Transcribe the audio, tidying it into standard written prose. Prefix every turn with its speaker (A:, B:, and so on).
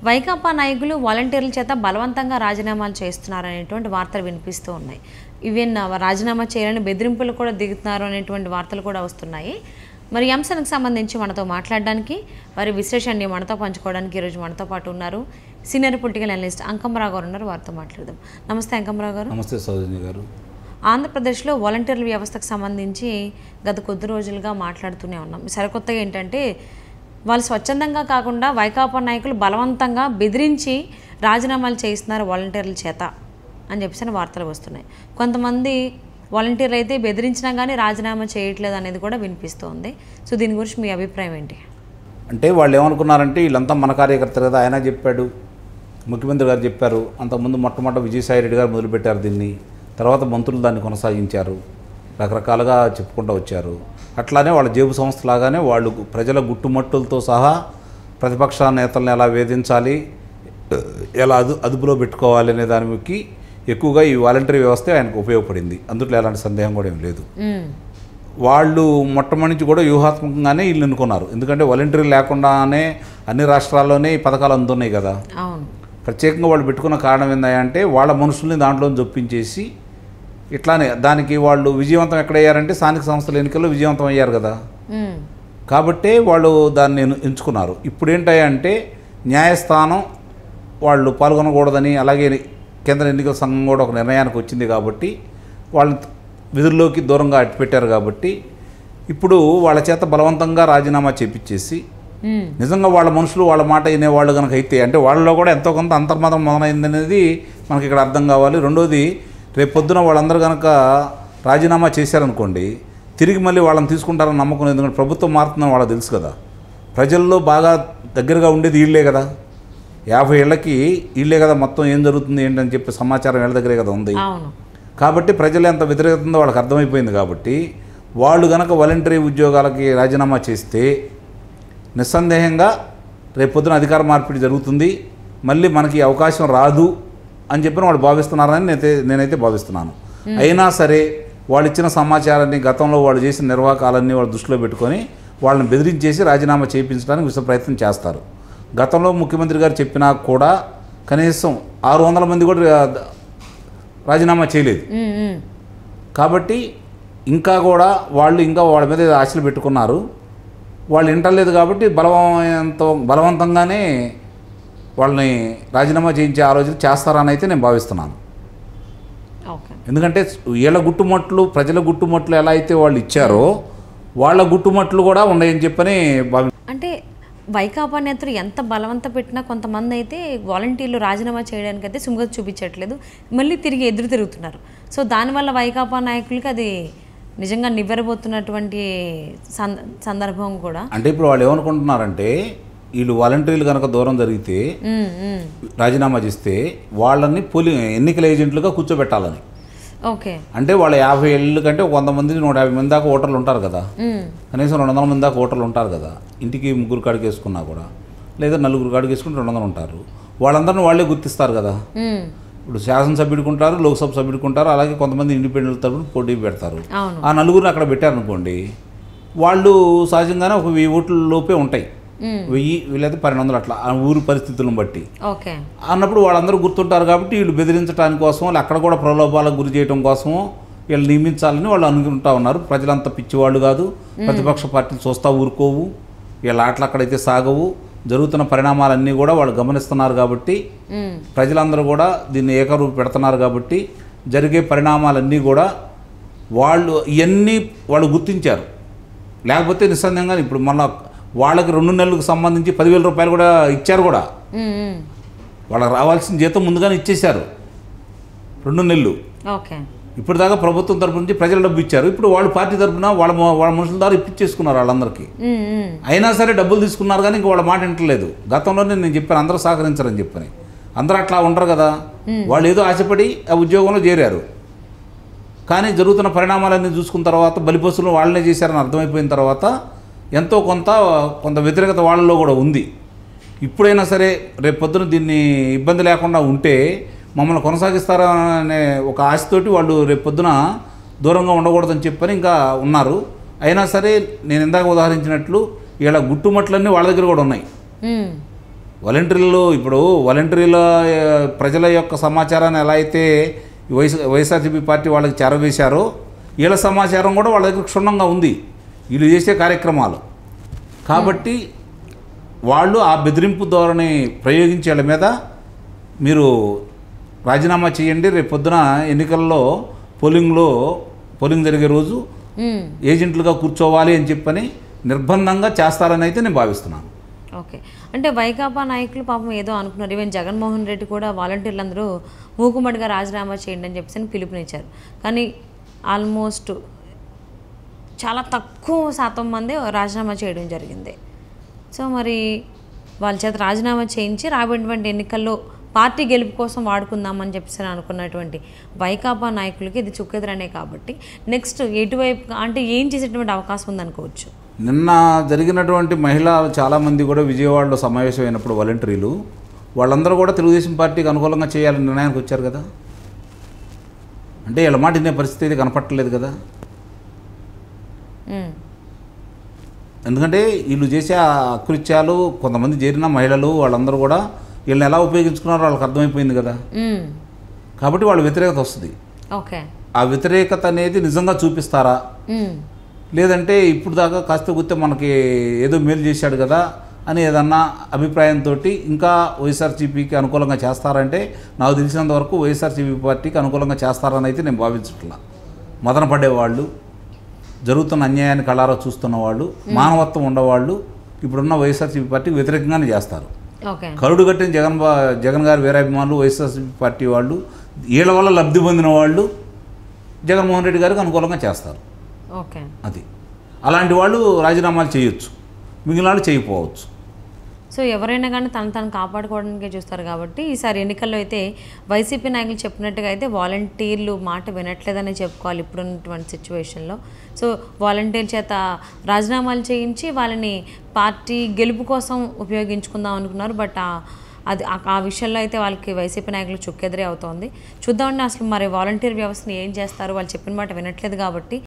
A: వైకాపా నాయకులు వాలంటీర్ల చేత బలవంతంగా రాజీనామాలు చేస్తున్నారనేటువంటి వార్తలు వినిపిస్తూ ఉన్నాయి. ఈవెన్ రాజీనామా చేయాలని బెదిరింపులు కూడా దిగుతున్నారు అనేటువంటి వార్తలు కూడా వస్తున్నాయి. మరి ఈ అంశానికి సంబంధించి మనతో మాట్లాడడానికి, వారి విశ్లేషణని మనతో పంచుకోవడానికి ఈరోజు మనతో పాటు ఉన్నారు సీనియర్ పొలిటికల్ అనలిస్ట్ అంకమరావు గారు ఉన్నారు. వారితో మాట్లాడదాం. నమస్తే అంకమరావు గారు.
B: నమస్తే సౌజన్య గారు.
A: ఆంధ్రప్రదేశ్లో వాలంటీర్ల వ్యవస్థకు సంబంధించి గత కొద్ది రోజులుగా మాట్లాడుతూనే ఉన్నాం. సరికొత్తగా ఏంటంటే వాళ్ళు స్వచ్ఛందంగా కాకుండా వైకాపా నాయకులు బలవంతంగా బెదిరించి రాజీనామాలు చేయిస్తున్నారు వాలంటీర్ల చేత అని చెప్పేసి వార్తలు వస్తున్నాయి. కొంతమంది వాలంటీర్లు అయితే బెదిరించినా కానీ రాజీనామా చేయట్లేదు అనేది కూడా వినిపిస్తోంది. సో దీని గురించి మీ అభిప్రాయం ఏంటి?
B: అంటే వాళ్ళు ఏమనుకున్నారంటే వీళ్ళంతా మన కార్యకర్తలు కదా, ఆయన చెప్పాడు, ముఖ్యమంత్రి గారు చెప్పారు, అంతకుముందు మొట్టమొదటి విజయసాయి రెడ్డి గారు మొదలుపెట్టారు దీన్ని, తర్వాత మంత్రులు దాన్ని కొనసాగించారు, రకరకాలుగా చెప్పుకుంటూ వచ్చారు. అట్లానే వాళ్ళ జేబు సంస్థలాగానే వాళ్ళు ప్రజల గుట్టుమట్టులతో సహా ప్రతిపక్ష నేతలను ఎలా వేధించాలి, ఎలా అదుపులో పెట్టుకోవాలి అనే దానికి ఎక్కువగా ఈ వాలంటరీ వ్యవస్థ ఆయనకు ఉపయోగపడింది. అందులో ఎలాంటి సందేహం కూడా ఏం లేదు. వాళ్ళు మొట్టమొదటి నుంచి కూడా వ్యూహాత్మకంగానే వీళ్ళు ఎన్నుకున్నారు. ఎందుకంటే వాలంటరీ లేకుండానే అన్ని రాష్ట్రాల్లోనే ఈ పథకాలు అందుతున్నాయి కదా. ప్రత్యేకంగా వాళ్ళు పెట్టుకున్న కారణం ఏంటంటే వాళ్ళ మనుషుల్ని దాంట్లో జొప్పించేసి ఇట్లానే దానికి వాళ్ళు విజయవంతం ఎక్కడయ్యారంటే స్థానిక సంస్థల ఎన్నికల్లో విజయవంతం అయ్యారు కదా. కాబట్టే వాళ్ళు దాన్ని ఎంచుకున్నారు. ఇప్పుడు ఏంటంటే న్యాయస్థానం వాళ్ళు పాల్గొనకూడదని, అలాగే కేంద్ర ఎన్నికల సంఘం కూడా ఒక నిర్ణయానికి వచ్చింది కాబట్టి వాళ్ళని విధుల్లోకి దూరంగా అట్టిపెట్టారు. కాబట్టి ఇప్పుడు వాళ్ళ చేత బలవంతంగా రాజీనామా చేపించేసి నిజంగా వాళ్ళ మనుషులు వాళ్ళ మాట వినేవాళ్ళు కనుక అయితే, అంటే వాళ్ళలో కూడా ఎంతో కొంత అంతర్మతం మొదలైందనేది మనకి ఇక్కడ అర్థం కావాలి. రెండోది, రేపు పొద్దున వాళ్ళందరూ కనుక రాజీనామా చేశారనుకోండి, తిరిగి మళ్ళీ వాళ్ళని తీసుకుంటారని నమ్మకం. ఎందుకంటే ప్రభుత్వం మారుతుందని వాళ్ళకి తెలుసు కదా. ప్రజల్లో బాగా దగ్గరగా ఉండేది వీళ్ళే కదా. 50 ఏళ్ళకి వీళ్ళే కదా మొత్తం ఏం జరుగుతుంది ఏంటని చెప్పి సమాచారం వీళ్ళ దగ్గరే కదా ఉంది. కాబట్టి ప్రజలు ఎంత వ్యతిరేకత ఉందో వాళ్ళకి అర్థమైపోయింది. కాబట్టి వాళ్ళు కనుక వాలంటరీ ఉద్యోగాలకి రాజీనామా చేస్తే నిస్సందేహంగా రేపొద్దున అధికార మార్పిడి జరుగుతుంది, మళ్ళీ మనకి అవకాశం రాదు అని చెప్పిన వాళ్ళు భావిస్తున్నారని నేనైతే భావిస్తున్నాను. అయినా సరే వాళ్ళు ఇచ్చిన సమాచారాన్ని, గతంలో వాళ్ళు చేసిన నిర్వాహకాలన్నీ వాళ్ళు దృష్టిలో పెట్టుకొని వాళ్ళని బెదిరించేసి రాజీనామా చేయించడానికి విశ్వ ప్రయత్నం చేస్తారు. గతంలో ముఖ్యమంత్రి గారు చెప్పినా కూడా కనీసం 600 మంది కూడా రాజీనామా చేయలేదు. కాబట్టి ఇంకా కూడా వాళ్ళు వాళ్ళ మీద ఆశలు పెట్టుకున్నారు. వాళ్ళు వింటలేదు కాబట్టి బలవంతంగానే వాళ్ళని రాజీనామా చేయించే ఆలోచన చేస్తారని అయితే నేను భావిస్తున్నాను. ఎందుకంటే వీళ్ళ గుట్టుమట్లు, ప్రజల గుట్టుమట్లు ఎలా అయితే వాళ్ళు ఇచ్చారో వాళ్ళ గుట్టుమట్లు కూడా ఉన్నాయని చెప్పని
A: అంటే వైకాపా నేతలు ఎంత బలవంత పెట్టినా కొంతమంది అయితే వాలంటీర్లు రాజీనామా చేయడానికి అయితే సుముఖత చూపించట్లేదు, మళ్ళీ తిరిగి ఎదురు తిరుగుతున్నారు. సో దానివల్ల వైకాపా నాయకులకి అది నిజంగా నివ్వెరబోతున్నటువంటి సందర్భం కూడా.
B: అంటే ఇప్పుడు వాళ్ళు ఏమనుకుంటున్నారంటే వీళ్ళు వాలంటీర్లు కనుక దూరం జరిగితే రాజీనామా చేస్తే వాళ్ళని ఎన్నికల ఏజెంట్లుగా కూర్చోబెట్టాలని.
A: ఓకే,
B: అంటే వాళ్ళ 50 ఏళ్ళ కంటే 100 మంది 150 మంది దాకా ఓటర్లు ఉంటారు కదా, కనీసం 200 మంది దాకా ఓటర్లు ఉంటారు కదా. ఇంటికి 3 కాడికి వేసుకున్నా కూడా, లేదా 4 కాడికి వేసుకుంటే 200 ఉంటారు. వాళ్ళందరినీ వాళ్ళే గుర్తిస్తారు కదా. ఇప్పుడు శాసనసభ్యుడికి ఉంటారు, లోక్సభ సభ్యుడికి ఉంటారు, అలాగే కొంతమంది ఇండిపెండెంట్ తరపున పోటీ పెడతారు. ఆ 4 అక్కడ పెట్టారనుకోండి, వాళ్ళు సహజంగానే ఒక 1000 ఓట్ల లోపే ఉంటాయి. 1000 వీళ్ళైతే 1200 అట్లా ఆ ఊరి పరిస్థితులను బట్టి అన్నప్పుడు వాళ్ళందరూ గుర్తుంటారు. కాబట్టి వీళ్ళు బెదిరించడానికి కోసం, అక్కడ కూడా ప్రలోభాలకు గురి చేయడం కోసము వీళ్ళు నియమించాలని వాళ్ళు అనుకుంటా ఉన్నారు. ప్రజలంతా పిచ్చివాళ్ళు కాదు, ప్రతిపక్ష పార్టీలు చూస్తా ఊరుకోవు, వీళ్ళ ఆటలు అక్కడైతే సాగవు. జరుగుతున్న పరిణామాలన్నీ కూడా వాళ్ళు గమనిస్తున్నారు. కాబట్టి ప్రజలందరూ కూడా దీన్ని ఏకరూపు పెడుతున్నారు. కాబట్టి జరిగే పరిణామాలన్నీ కూడా ఇవన్నీ వాళ్ళు గుర్తించారు. లేకపోతే నిస్సందేహంగా ఇప్పుడు మళ్ళీ వాళ్ళకి 2 నెలలకు సంబంధించి 10,000 రూపాయలు కూడా ఇచ్చారు. కూడా వాళ్ళకి రావాల్సిన జీతం ముందుగానే ఇచ్చేశారు 2 నెలలు. ఇప్పుడు దాకా ప్రభుత్వం తరపు నుంచి ప్రజల డబ్బు ఇచ్చారు. ఇప్పుడు వాళ్ళు పార్టీ తరపున వాళ్ళ మనుషుల ద్వారా ఇప్పించేసుకున్నారు వాళ్ళందరికీ. అయినా సరే డబ్బులు తీసుకున్నారు కానీ ఇంక వాళ్ళ మాట వింటలేదు. గతంలోనే నేను చెప్పాను అందరూ సహకరించరని చెప్పని. అందరూ అట్లా ఉండరు కదా. వాళ్ళు ఏదో ఆశపడి ఆ ఉద్యోగంలో చేరారు. కానీ జరుగుతున్న పరిణామాలన్నీ చూసుకున్న తర్వాత బలిపసులు వాళ్ళనే చేశారని అర్థమైపోయిన తర్వాత ఎంతో కొంత వ్యతిరేకత వాళ్ళలో కూడా ఉంది. ఇప్పుడైనా సరే రేపు పొద్దున దీన్ని ఇబ్బంది లేకుండా ఉంటే మమ్మల్ని కొనసాగిస్తారా అనే ఒక ఆశతోటి వాళ్ళు రేపు పొద్దున దూరంగా ఉండకూడదని చెప్పని ఇంకా ఉన్నారు. అయినా సరే నేను ఇందాక ఉదాహరించినట్లు వీళ్ళ గుట్టుమట్లన్నీ వాళ్ళ దగ్గర కూడా ఉన్నాయి. ఇప్పుడు వాలంటీర్ల ప్రజల యొక్క సమాచారాన్ని ఎలా అయితే వైఎస్ఆర్సీపీ పార్టీ వాళ్ళకి చేరవేశారో వీళ్ళ సమాచారం కూడా వాళ్ళ దగ్గర క్షుణ్ణంగా ఉంది వీళ్ళు చేసే కార్యక్రమాలు. కాబట్టి వాళ్ళు ఆ బెదిరింపు ధోరణి ప్రయోగించే వాళ్ళ మీద మీరు రాజీనామా చేయండి, రేపు పొద్దున ఎన్నికల్లో పోలింగ్ జరిగే రోజు ఏజెంట్లుగా కూర్చోవాలి అని చెప్పని నిర్బంధంగా చేస్తారని అయితే నేను భావిస్తున్నాను.
A: ఓకే, అంటే వైకాపా నాయకులు పాపం ఏదో అనుకున్నారు. ఈవెన్ జగన్మోహన్ రెడ్డి కూడా వాలంటీర్లందరూ మూకుమ్మడిగా రాజీనామా చేయండి అని చెప్పేసి పిలుపునిచ్చారు. కానీ ఆల్మోస్ట్ చాలా తక్కువ శాతం మంది రాజీనామా చేయడం జరిగింది. సో మరి వాళ్ళ చేత రాజీనామా చేయించి రాబోయేటువంటి ఎన్నికల్లో పార్టీ గెలుపు కోసం వాడుకుందామని చెప్పేసి అనుకున్నటువంటి వైకాపా నాయకులకి ఇది చుక్కెదురనే. కాబట్టి నెక్స్ట్ ఎటువైపు అంటే ఏం చేసేటువంటి అవకాశం ఉందనుకోవచ్చు.
B: నిన్న జరిగినటువంటి మహిళలు చాలామంది కూడా విజయవాడలో సమావేశమైనప్పుడు వాలంటీర్లు వాళ్ళందరూ కూడా తెలుగుదేశం పార్టీకి అనుకూలంగా చేయాలని నిర్ణయానికి వచ్చారు కదా. అంటే వీళ్ళ మాట వినే పరిస్థితి అయితే కనపట్టలేదు కదా. ఎందుకంటే వీళ్ళు చేసే అకృత్యాలు కొంతమంది చేరిన మహిళలు వాళ్ళందరూ కూడా వీళ్ళని ఎలా ఉపయోగించుకున్నారో వాళ్ళకి అర్థమైపోయింది కదా. కాబట్టి వాళ్ళ వ్యతిరేకత వస్తుంది.
A: ఓకే,
B: ఆ వ్యతిరేకత అనేది నిజంగా చూపిస్తారా, లేదంటే ఇప్పుడు దాకా కాస్త గుర్తే మనకి ఏదో మేలు చేశాడు కదా అని ఏదన్నా అభిప్రాయంతో ఇంకా వైఎస్ఆర్సీపీకి అనుకూలంగా చేస్తారంటే నాకు తెలిసినంత వరకు వైఎస్ఆర్సీపీ పార్టీకి అనుకూలంగా చేస్తారని అయితే నేను భావించట్లా. మదన పడేవాళ్ళు, జరుగుతున్న అన్యాయాన్ని కళ్ళారా చూస్తున్న వాళ్ళు, మానవత్వం ఉండేవాళ్ళు ఇప్పుడున్న వైఎస్ఆర్సీపీ పార్టీకి వ్యతిరేకంగానే చేస్తారు. కరుడు కట్టిన జగన్ గారి వీరాభిమానులు వైఎస్ఆర్సీపీ పార్టీ వాళ్ళు, వీళ్ళ వల్ల లబ్ధి పొందిన వాళ్ళు జగన్మోహన్ రెడ్డి గారికి అనుకూలంగా చేస్తారు. అది అలాంటి వాళ్ళు రాజీనామాలు చేయొచ్చు, మిగిలిన వాళ్ళు చేయకపోవచ్చు.
A: సో ఎవరైనా కానీ తను కాపాడుకోవడానికే చూస్తారు. కాబట్టి ఈసారి ఎన్నికల్లో అయితే వైసీపీ నాయకులు చెప్పినట్టుగా అయితే వాలంటీర్లు మాట వినట్లేదని చెప్పుకోవాలి ఇప్పుడున్నటువంటి సిచ్యువేషన్లో. సో వాలంటీర్ చేత రాజీనామాలు చేయించి వాళ్ళని పార్టీ గెలుపు కోసం ఉపయోగించుకుందాం అనుకున్నారు. బట్ అది ఆ విషయంలో అయితే వాళ్ళకి వైసీపీ నాయకులు చుక్కెదురే అవుతోంది. చూద్దామండి అసలు మరి వాలంటీర్ వ్యవస్థను ఏం చేస్తారు, వాళ్ళు చెప్పిన మాట వినట్లేదు కాబట్టి